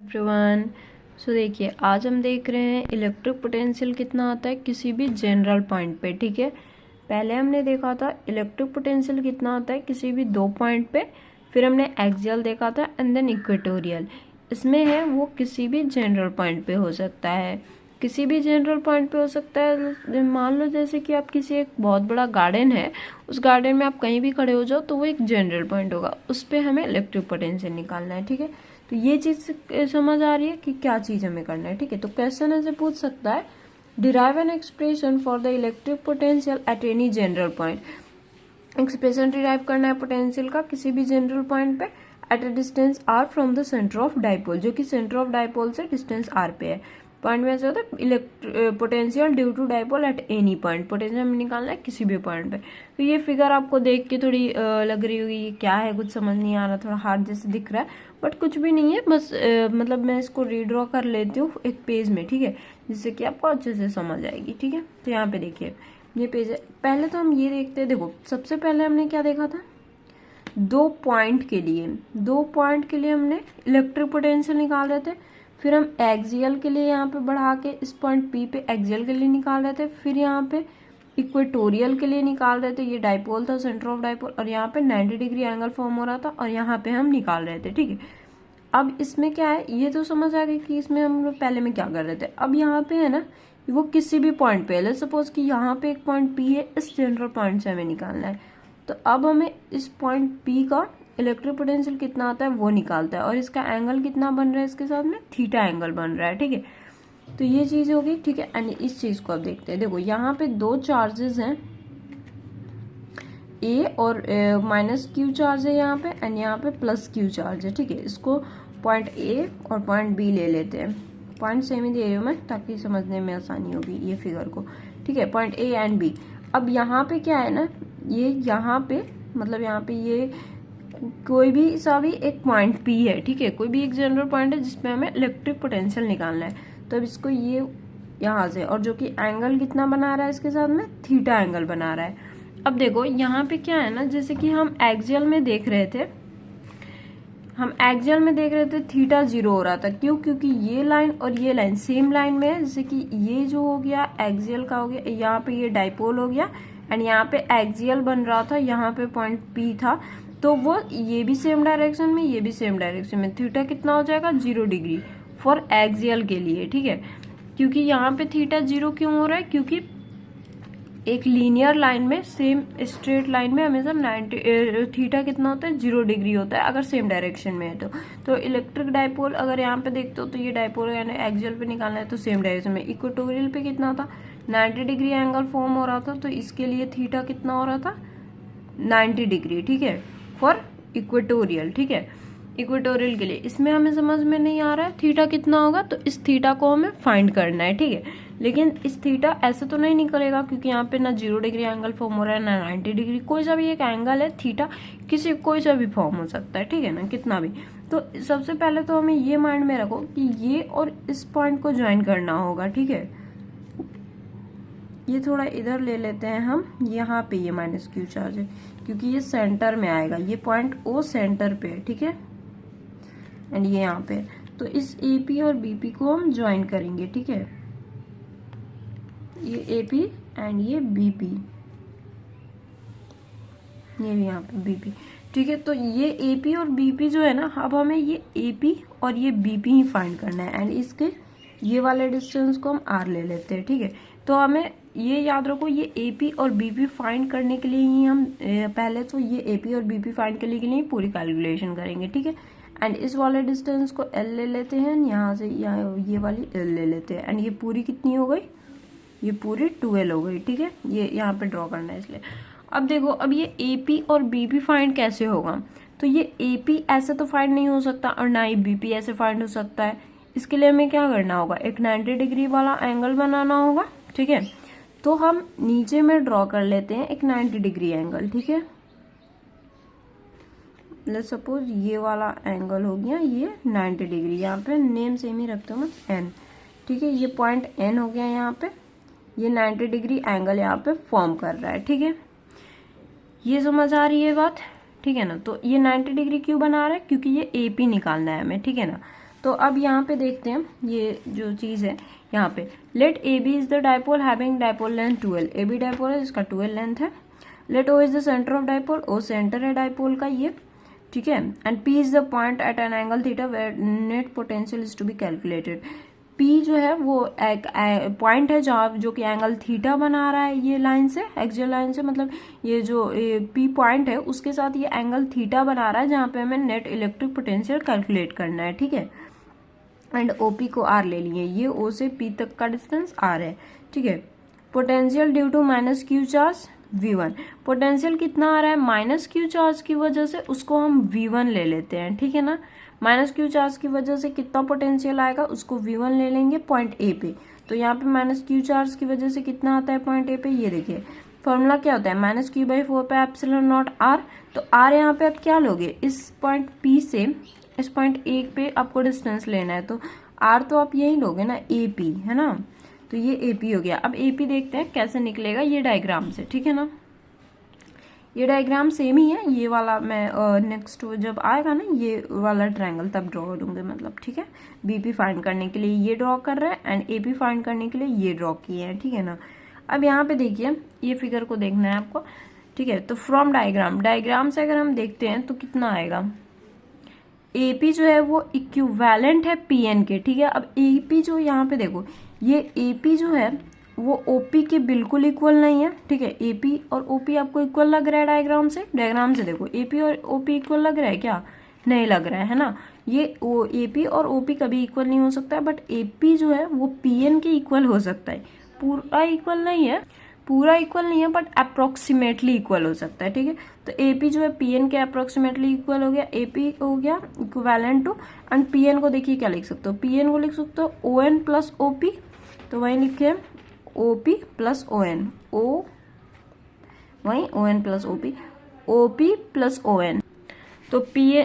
Everyone. सो देखिए, आज हम देख रहे हैं इलेक्ट्रिक पोटेंशियल कितना आता है किसी भी जनरल पॉइंट पे। ठीक है, पहले हमने देखा था इलेक्ट्रिक पोटेंशियल कितना आता है किसी भी दो पॉइंट पे, फिर हमने एक्सियल देखा था एंड देन इक्वेटोरियल। इसमें है वो किसी भी जनरल पॉइंट पे हो सकता है, किसी भी जनरल पॉइंट पे हो सकता है। मान लो जैसे कि आप किसी एक बहुत बड़ा गार्डन है, उस गार्डन में आप कहीं भी खड़े हो जाओ तो वो एक जनरल पॉइंट होगा, उस पर हमें इलेक्ट्रिक पोटेंशियल निकालना है। ठीक है, तो ये चीज समझ आ रही है कि क्या चीज हमें करना है। ठीक है, तो क्वेश्चन ऐसे पूछ सकता है, derive an expression for the electric potential at any general point. Expression derive करना है पोटेंशियल का किसी भी जनरल पॉइंट पे at a distance r from the centre of dipole, जो कि सेंटर ऑफ डाइपोल से डिस्टेंस r पे है। पॉइंट में ऐसे होता है potential due to dipole at any point, potential हमें निकालना है किसी भी पॉइंट पे। तो ये फिगर आपको देख के थोड़ी लग रही होगी ये क्या है, कुछ समझ नहीं आ रहा, थोड़ा हार्ड जैसे दिख रहा है, बट कुछ भी नहीं है। बस मतलब मैं इसको रीड्रॉ कर लेती हूँ एक पेज में, ठीक है, जिससे कि आपको अच्छे से समझ आएगी। ठीक है, तो यहाँ पे देखिए ये पेज है। पहले तो हम ये देखते हैं, देखो सबसे पहले हमने क्या देखा था, दो पॉइंट के लिए हमने इलेक्ट्रिक पोटेंशियल निकाल रहे थे। फिर हम एक्सियल के लिए यहाँ पे बढ़ा के इस पॉइंट पी पे एक्सियल के लिए निकाल रहे थे। फिर यहाँ पे इक्वेटोरियल के लिए निकाल रहे थे, ये डाइपोल था सेंटर ऑफ डाइपोल, और यहाँ पे 90 डिग्री एंगल फॉर्म हो रहा था और यहाँ पे हम निकाल रहे थे। ठीक है, अब इसमें क्या है ये तो समझ आ गई कि इसमें हम लोग पहले में क्या कर रहे थे। अब यहाँ पे है ना, वो किसी भी पॉइंट पे, लेट्स सपोज कि यहाँ पे एक पॉइंट पी है, इस जनरल पॉइंट से हमें निकालना है। तो अब हमें इस पॉइंट पी का इलेक्ट्रिक पोटेंशियल कितना आता है वो निकालता है, और इसका एंगल कितना बन रहा है इसके साथ में, थीटा एंगल बन रहा है। ठीक है, तो ये चीज होगी। ठीक है, एंड इस चीज को अब देखते हैं। देखो यहाँ पे दो चार्जेस हैं, ए और माइनस क्यू चार्ज है यहाँ पे, एंड यहाँ पे प्लस क्यू चार्ज है। ठीक है, इसको पॉइंट ए और पॉइंट बी ले लेते हैं। पॉइंट सेम ही दे रही हूँ मैं ताकि समझने में आसानी होगी ये फिगर को। ठीक है, पॉइंट ए एंड बी। अब यहाँ पे क्या है ना, ये यहाँ पे मतलब यहाँ पे ये कोई भी सा भी एक पॉइंट पी है। ठीक है, कोई भी एक जनरल पॉइंट है जिसमें हमें इलेक्ट्रिक पोटेंशियल निकालना है। तो अब इसको ये यहाँ से, और जो कि एंगल कितना बना रहा है इसके साथ में, थीटा एंगल बना रहा है। अब देखो यहाँ पे क्या है ना, जैसे कि हम एक्सियल में देख रहे थे, थीटा 0 हो रहा था। क्यों? क्योंकि ये लाइन और ये लाइन सेम लाइन में है। जैसे कि ये जो हो गया एक्सियल का हो गया, यहाँ पे ये डाइपोल हो गया, एंड यहाँ पे एक्सियल बन रहा था, यहाँ पे पॉइंट पी था, तो वो ये भी सेम डायरेक्शन में, ये भी सेम डायरेक्शन में। थीटा कितना हो जाएगा, 0 डिग्री फॉर एक्सियल के लिए। ठीक है, क्योंकि यहाँ पे थीटा 0 क्यों हो रहा है, क्योंकि एक लीनियर लाइन में, सेम स्ट्रेट लाइन में हमेशा 90 थीटा कितना होता है, 0 डिग्री होता है अगर सेम डायरेक्शन में है तो इलेक्ट्रिक डाइपोल अगर यहाँ पे देखते हो तो ये डाइपोल यानी एक्सियल पे निकालना है तो सेम डायरेक्शन में। इक्वेटोरियल पे कितना था, 90 डिग्री एंगल फॉर्म हो रहा था, तो इसके लिए थीटा कितना हो रहा था, 90 डिग्री। ठीक है, फॉर इक्वेटोरियल। ठीक है, इक्वेटोरियल के लिए इसमें हमें समझ में नहीं आ रहा है थीटा कितना होगा, तो इस थीटा को हमें फाइंड करना है। ठीक है, लेकिन इस थीटा ऐसे तो नहीं निकलेगा क्योंकि यहाँ पे ना 0 डिग्री एंगल फॉर्म हो रहा है ना 90 डिग्री, कोई सा भी एक एंगल है थीटा, किसी कोई सा भी फॉर्म हो सकता है। ठीक है ना, कितना भी। तो सबसे पहले तो हमें ये माइंड में रखो कि ये और इस पॉइंट को ज्वाइन करना होगा। ठीक है, ये थोड़ा इधर ले लेते हैं हम, यहाँ पे ये माइनस क्यू चार्ज है क्योंकि ये सेंटर में आएगा, ये पॉइंट ओ सेंटर पे है। ठीक है, एंड ये यहाँ पे, तो इस एपी और बीपी को हम ज्वाइन करेंगे। ठीक है, ये एपी एंड ये बीपी, ये भी यहाँ पे बीपी। ठीक है, तो ये एपी और बीपी जो है ना, अब हमें ये एपी और ये बीपी ही फाइंड करना है, एंड इसके ये वाले डिस्टेंस को हम आर ले लेते हैं। ठीक है, तो हमें ये याद रखो, ये एपी और बीपी फाइंड करने के लिए ही हम पहले तो ये एपी और बीपी फाइंड करने के लिए पूरी कैलकुलेशन करेंगे। ठीक है, एंड इस वाले डिस्टेंस को एल ले लेते हैं, यहाँ से ये वाली एल ले लेते हैं, एंड ये पूरी कितनी हो गई, ये पूरी 2L हो गई। ठीक है, ये यहाँ पे ड्रॉ करना है इसलिए। अब देखो, अब ये AP और BP फाइंड कैसे होगा, तो ये AP ऐसे तो फाइंड नहीं हो सकता और ना ही BP ऐसे फाइंड हो सकता है। इसके लिए हमें क्या करना होगा, एक 90 डिग्री वाला एंगल बनाना होगा। ठीक है, तो हम नीचे में ड्रॉ कर लेते हैं एक 90 डिग्री एंगल। ठीक है, लेट्स सपोज ये वाला एंगल हो गया ये 90 डिग्री, यहाँ पे नेम सेम ही रखते हूँ मैं N। ठीक है, ये पॉइंट N हो गया यहाँ पे, ये 90 डिग्री एंगल यहाँ पे फॉर्म कर रहा है। ठीक है, ये समझ आ रही है बात। ठीक है ना, तो ये 90 डिग्री क्यों बना रहा है, क्योंकि ये AP निकालना है हमें। ठीक है ना, तो अब यहाँ पे देखते हैं ये जो चीज़ है यहाँ पे, let A B is the dipole having dipole length 12, A B dipole है जिसका 12 लेंथ है। Let O is the centre of dipole, O centre है डायपोल का ये, ठीक है। And P is the point at an angle theta where net potential is to be calculated. P जो है वो एक पॉइंट है जहाँ जो कि एंगल थीटा बना रहा है ये लाइन से, एक्सियल लाइन से, मतलब ये जो पी पॉइंट है उसके साथ ये एंगल थीटा बना रहा है जहाँ पे हमें नेट इलेक्ट्रिक पोटेंशियल कैलकुलेट करना है, ठीक है। एंड ओपी को आर ले लिए, ये ओ से पी तक का डिस्टेंस आर है, ठीक है। Potential due to minus Q charge V1, potential कितना आ रहा है माइनस क्यू चार्ज की वजह से, उसको हम V1 ले लेते हैं, ठीक है ना। माइनस क्यू चार्ज की वजह से कितना पोटेंशियल आएगा उसको V1 ले लेंगे पॉइंट ए पे। तो यहाँ पे माइनस क्यू चार्ज की वजह से कितना आता है पॉइंट ए पे, ये देखिए फॉर्मूला क्या होता है minus Q by 4 pi epsilon not are. तो आर यहाँ पे आप क्या लोगे, इस पॉइंट पी से इस पॉइंट ए पे आपको डिस्टेंस लेना है, तो आर तो आप यही लोगे ना, ए पी है ना। तो ये ए पी हो गया। अब ए पी देखते हैं कैसे निकलेगा ये डायग्राम से, ठीक है ना। ये डायग्राम सेम ही है, ये वाला मैं नेक्स्ट जब आएगा ना ये वाला ट्रायंगल तब ड्रॉ करूंगे, मतलब ठीक है। बीपी फाइंड करने के लिए ये ड्रॉ कर रहा है एंड एपी फाइंड करने के लिए ये ड्रॉ किए हैं, ठीक है ना। अब यहाँ पे देखिए ये फिगर को देखना है आपको, ठीक है। तो फ्रॉम डायग्राम से अगर हम देखते हैं तो कितना आएगा, एपी जो है वो इक्विवेलेंट है पीएन के, ठीक है। अब एपी जो यहाँ पे देखो, ये एपी जो है वो ओपी के बिल्कुल इक्वल नहीं है, ठीक है। एपी और ओपी आपको इक्वल लग रहा है डायग्राम से देखो, एपी और ओपी इक्वल लग रहा है क्या, नहीं लग रहा है ना। ये एपी और ओपी कभी इक्वल नहीं हो सकता है, बट एपी जो है वो पीएन के इक्वल हो सकता है। पूरा इक्वल नहीं है बट अप्रोक्सीमेटली इक्वल हो सकता है, ठीक है। तो एपी जो है पीएन के अप्रोक्सीमेटली इक्वल हो गया, एपी हो गया इक्विवेलेंट टू, एंड पीएन को देखिए क्या लिख सकते हो, पीएन को लिख सकते हो ओएन प्लस ओपी, तो वही लिखे ओपी प्लस ओएन, वही on plus OP plus on, तो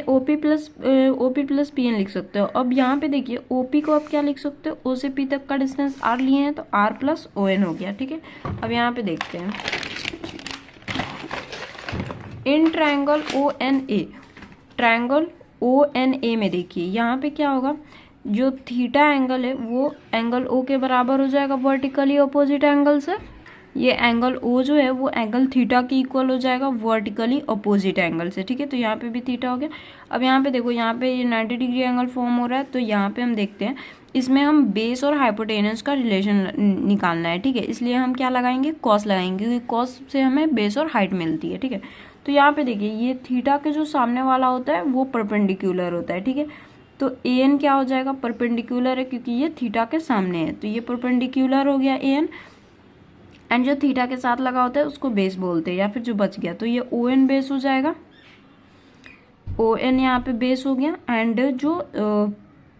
ओपी प्लस पीएन लिख सकते हो। अब यहाँ पे देखिए ओपी को आप क्या लिख सकते हो, ओ से पी तक का डिस्टेंस आर लिए हैं तो आर प्लस ओएन हो गया, ठीक है। अब यहाँ पे देखते हैं in triangle O N A में देखिए यहाँ पे क्या होगा, जो थीटा एंगल है वो एंगल ओ के बराबर हो जाएगा वर्टिकली अपोजिट एंगल से। ये एंगल ओ जो है वो एंगल थीटा की इक्वल हो जाएगा वर्टिकली अपोजिट एंगल से, ठीक है। तो यहाँ पे भी थीटा हो गया। अब यहाँ पे देखो, यहाँ पे ये 90 डिग्री एंगल फॉर्म हो रहा है, तो यहाँ पे हम देखते हैं इसमें हम बेस और हाइपोटेनस का रिलेशन निकालना है, ठीक है। इसलिए हम क्या लगाएंगे, कॉस लगाएंगे, क्योंकि कॉस से हमें बेस और हाइट मिलती है, ठीक है। तो यहाँ पे देखिए ये थीटा के जो सामने वाला होता है वो परपेंडिकुलर होता है, ठीक है। तो ए एन क्या हो जाएगा, परपेंडिकुलर है क्योंकि ये थीटा के सामने है, तो ये परपेंडिकुलर हो गया ए एन, एंड जो थीटा के साथ लगा होता है उसको बेस बोलते हैं, या फिर जो बच गया तो ये ओ एन बेस हो जाएगा, ओ एन यहाँ पे बेस हो गया, एंड जो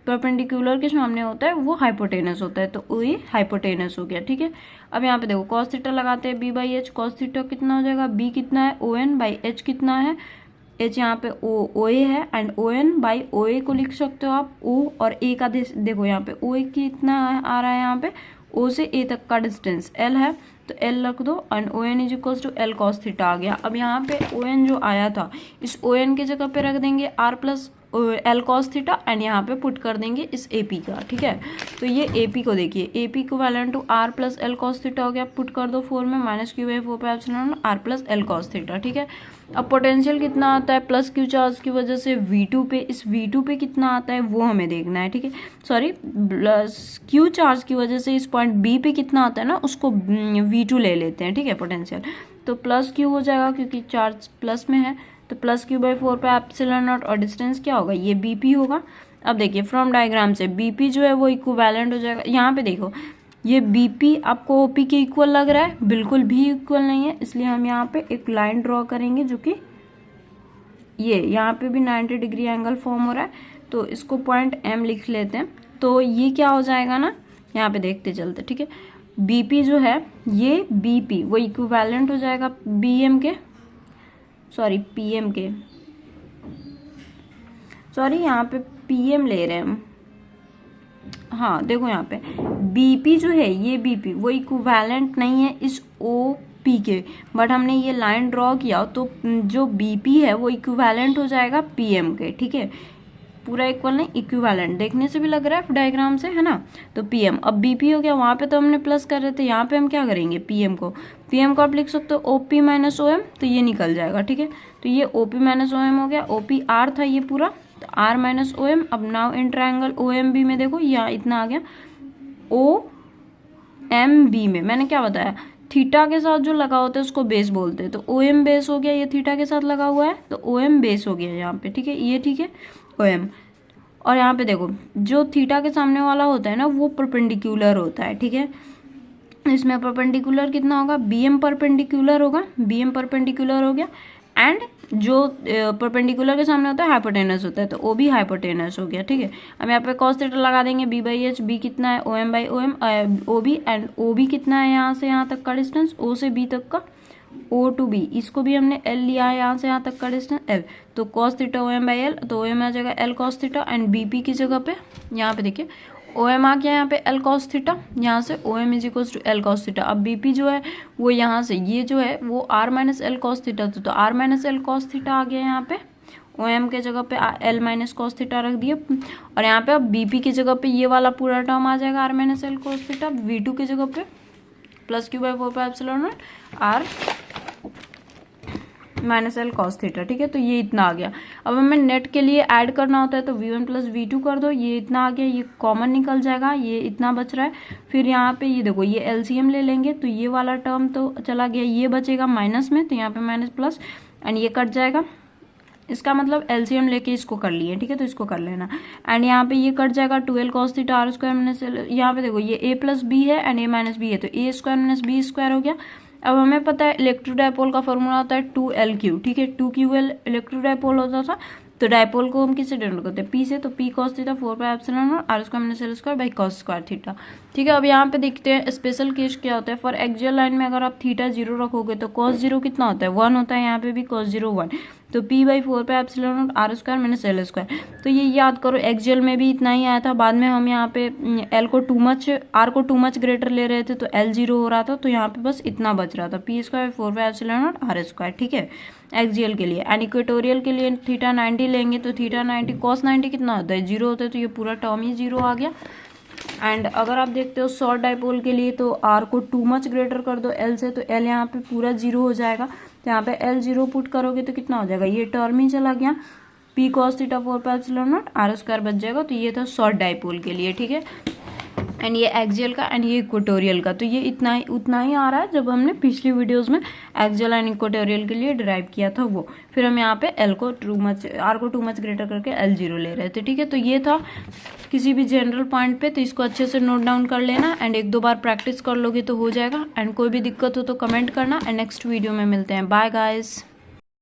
परपेंडिकुलर के सामने होता है वो हाइपोटेनस होता है, तो ओ ये हाइपोटेनस हो गया, ठीक है। अब यहाँ पे देखो कॉस थीटा लगाते हैं, B by H, cos theta कितना हो जाएगा, बी कितना है ओ एन बाई एच कितना है, एच यहाँ पे ओ ए है, and O N by O A को लिख सकते हो आप ओ, और ए का देखो यहाँ पे ओ ए कितना आ रहा है, यहाँ पे ओ से ए तक का डिस्टेंस एल है, तो एल रख दो, and O N is equal to L cos theta आ गया। अब यहाँ पे ओ एन जो आया था इस ओ एन की जगह पे रख देंगे R plus L cos theta, and यहाँ पे पुट कर देंगे इस ए पी का, ठीक है। तो ये ए पी को देखिए, ए पी को equivalent to R plus L cos theta हो गया, पुट कर दो 4 में, minus Q by 4 pi epsilon R plus L cos theta, ठीक है। अब पोटेंशियल कितना आता है प्लस क्यू चार्ज की वजह से V2 पे, इस V2 पे कितना आता है वो हमें देखना है, ठीक है। सॉरी, प्लस क्यू चार्ज की वजह से इस पॉइंट बी पे कितना आता है ना उसको V2 ले लेते हैं, ठीक है, पोटेंशियल। तो प्लस क्यू हो जाएगा क्योंकि चार्ज प्लस में है, तो plus Q by 4 pi epsilon not, और डिस्टेंस क्या होगा, ये बीपी होगा। अब देखिए फ्रॉम डायग्राम से बीपी जो है वो इक्विवेलेंट हो जाएगा, यहाँ पे देखो ये बीपी आपको ओपी के इक्वल लग रहा है, बिल्कुल भी इक्वल नहीं है, इसलिए हम यहाँ पे एक लाइन ड्रॉ करेंगे जो कि ये यहाँ पे भी 90 डिग्री एंगल फॉर्म हो रहा है, तो इसको पॉइंट एम लिख लेते हैं। तो ये क्या हो जाएगा ना, यहाँ पे देखते चलते, ठीक है। बीपी जो है ये बीपी वो इक्विवेलेंट हो जाएगा बीएम के, सॉरी पीएम के, सॉरी यहाँ पे पीएम ले रहे हैं हम, हाँ देखो यहाँ पे बीपी जो है ये बीपी वो इक्विवेलेंट नहीं है इस ओ पी के, बट हमने ये लाइन ड्रॉ किया तो जो बीपी है वो इक्विवेलेंट हो जाएगा पीएम के, ठीक है। पूरा इक्वल नहीं, इक्विवेलेंट, देखने से भी लग रहा है डायग्राम से, है ना। तो पीएम, अब बीपी हो गया, वहां पे तो हमने प्लस कर रहे थे, यहाँ पे हम क्या करेंगे, पीएम को आप लिख सकते हो ओपी माइनस ओएम, तो ये निकल जाएगा, ठीक है। तो ये ओपी माइनस ओएम हो गया, ओपी आर था ये पूरा, तो आर माइनस ओएम। अब नाउ इन ट्रायंगल ओएमबी में देखो यहाँ इतना आ गया, ओ एम बी में मैंने क्या बताया, थीटा के साथ जो लगा होता है उसको बेस बोलते हैं, तो ओ एम बेस हो गया, ये थीटा के साथ लगा हुआ है तो ओ एम बेस हो गया यहाँ पे, ठीक है, ये ठीक है ओ एम। और यहाँ पे देखो जो थीटा के सामने वाला होता है ना वो परपेंडिकुलर होता है, ठीक है। इसमें परपेंडिकुलर कितना होगा, बी एम परपेंडिकुलर होगा, बी एम परपेंडिकुलर हो गया, एंड जो परपेंडिकुलर के सामने होता है हाइपोटेनस होता है, तो ओ भी हाइपोटेनस हो गया, ठीक है। अब यहाँ पे कॉस थीटा लगा देंगे, बी बाई एच, बी कितना है O M by O M, O B, and O B कितना है यहाँ से यहाँ तक का डिस्टेंस, ओ से बी तक का, ओ टू बी, इसको भी हमने एल लिया है यहाँ से यहाँ तक का डिस्टेंस एल, तो cos theta O M by L, तो ओ एम आ जाएगा L cos theta, and B P की जगह पे यहाँ पे देखिए ओ एम आ गया यहाँ पे एल कॉस थीटा, यहाँ से O M is equals to L cos theta. अब बीपी जो है वो यहाँ से ये जो है वो R minus L cos theta, तो R minus L cos theta आ गया यहाँ पे, ओ एम के जगह पे एल माइनस कॉस थीटा रख दिया, और यहाँ पे अब बीपी की जगह पे ये वाला पूरा टर्म आ जाएगा R minus L cos theta, V two की जगह पे plus Q by 4πε0 R minus L cos theta, ठीक है। तो ये इतना आ गया। अब हमें नेट के लिए ऐड करना होता है तो v1 प्लस v2 कर दो, ये इतना आ गया, ये कॉमन निकल जाएगा, ये इतना बच रहा है। फिर यहाँ पे ये देखो ये एलसीएम ले लेंगे तो ये वाला टर्म तो चला गया, ये बचेगा माइनस में, तो यहाँ पे माइनस प्लस एंड ये कट जाएगा, इसका मतलब एलसीएम लेके इसको कर लिए, ठीक है, तो इसको कर लेना। एंड यहाँ पे ये कट जाएगा 2l cos theta R square minus, यहाँ पे देखो ये a प्लस बी है एंड a माइनस बी है, तो a square minus B square हो गया। अब हमें पता है इलेक्ट्रोडाइपोल का फॉर्मूला होता है 2l3, ठीक है, 2ql इलेक्ट्रोडाइपोल होता था, तो डाइपोल को हम किससे डिनोट करते हैं, पी से, तो P cos theta 4πε0 R square minus L square by cos square theta, ठीक है। अब यहाँ पे देखते हैं स्पेशल केस क्या होता है। फॉर एक्सियल लाइन में अगर आप थीटा 0 रखोगे तो कॉस 0 कितना होता है, 1 होता है, यहाँ पे भी कॉस 0 1, तो p by 4πε0 R square minus L square. तो ये याद करो एक्सियल में भी इतना ही आया था, बाद में हम यहाँ पे एल को टू मच, आर को टू मच ग्रेटर ले रहे थे तो एल 0 हो रहा था, तो यहाँ पे बस इतना बच रहा था, पी स्क्वायर 4πε0 आर स्क्वायर, ठीक है, एक्सियल के लिए। एंड इक्वेटोरियल के लिए थीटा 90 लेंगे तो थीटा 90 कॉस 90 कितना होता है, 0 होता है, तो ये पूरा टर्म ही 0 आ गया। एंड अगर आप देखते हो शॉर्ट डाइपोल के लिए तो आर को टू मच ग्रेटर कर दो एल से, तो एल यहाँ पे पूरा 0 हो जाएगा, तो यहाँ पे एल 0 पुट करोगे तो कितना हो जाएगा, ये टर्म ही चला गया, P cos theta 4πε0 R square बच जाएगा। तो ये था शॉर्ट डाइपोल के लिए, ठीक है। एंड ये एक्सियल का एंड ये इक्वेटोरियल का, तो ये इतना ही उतना ही आ रहा है जब हमने पिछली वीडियोस में एक्सियल एंड इक्वेटोरियल के लिए डिराइव किया था वो। फिर हम यहाँ पे एल को टू मच, आर को टू मच ग्रेटर करके एल 0 ले रहे थे, ठीक है। तो ये था किसी भी जनरल पॉइंट पे, तो इसको अच्छे से नोट डाउन कर लेना एंड 1-2 बार प्रैक्टिस कर लोगे तो हो जाएगा। एंड कोई भी दिक्कत हो तो कमेंट करना, एंड नेक्स्ट वीडियो में मिलते हैं। Bye guys.